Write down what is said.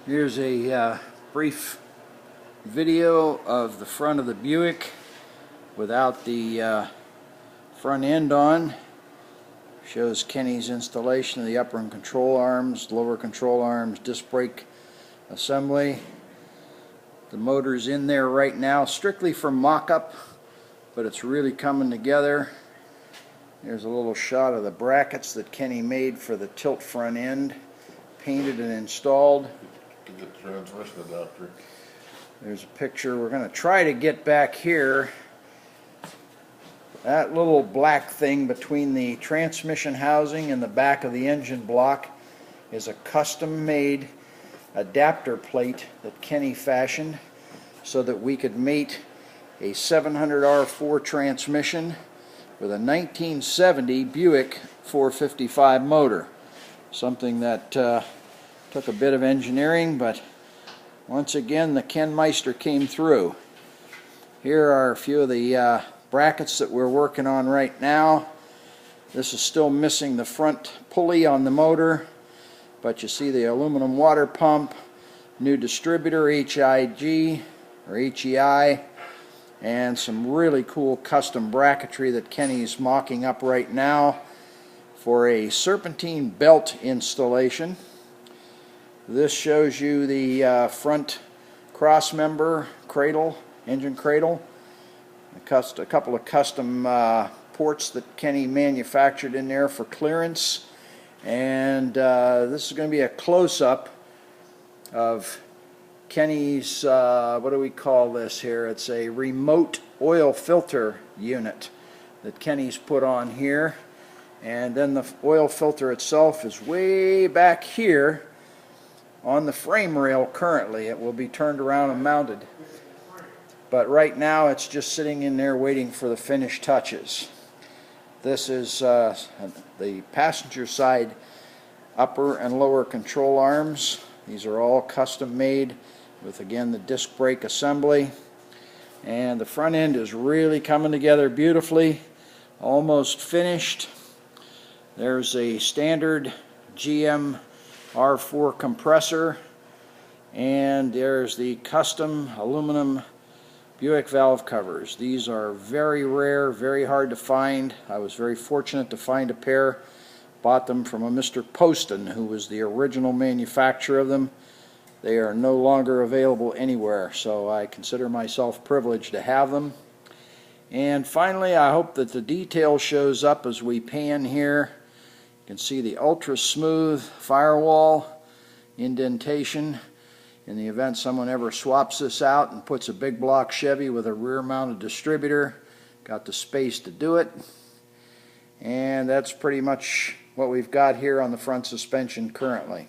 Here's a brief video of the front of the Buick without the front end on. Shows Kenny's installation of the upper and control arms, lower control arms, disc brake assembly. The motor's in there right now, strictly for mock-up, but it's really coming together. Here's a little shot of the brackets that Kenny made for the tilt front end, painted and installed. The transmission adapter. There's a picture. We're going to try to get back here. That little black thing between the transmission housing and the back of the engine block is a custom-made adapter plate that Kenny fashioned so that we could mate a 700R4 transmission with a 1970 Buick 455 motor. Something that took a bit of engineering, but once again the Ken Meister came through. Here are a few of the brackets that we're working on right now. This is still missing the front pulley on the motor, but you see the aluminum water pump, new distributor HIG or HEI, and some really cool custom bracketry that Kenny's mocking up right now for a serpentine belt installation. This shows you the front cross member cradle, engine cradle, a couple of custom ports that Kenny manufactured in there for clearance, and this is going to be a close-up of Kenny's, what do we call this here? It's a remote oil filter unit that Kenny's put on here, and then the oil filter itself is way back here on the frame rail currently. It will be turned around and mounted, but right now it's just sitting in there waiting for the finished touches. This is the passenger side upper and lower control arms. These are all custom made with, again, the disc brake assembly, and the front end is really coming together beautifully, almost finished. There's a standard GM R4 compressor, and there's the custom aluminum Buick valve covers. These are very rare, very hard to find. I was very fortunate to find a pair. Bought them from a Mr. Poston, who was the original manufacturer of them. They are no longer available anywhere, so I consider myself privileged to have them. And finally, I hope that the detail shows up as we pan here. You can see the ultra smooth firewall indentation. In the event someone ever swaps this out and puts a big block Chevy with a rear mounted distributor, got the space to do it. And that's pretty much what we've got here on the front suspension currently.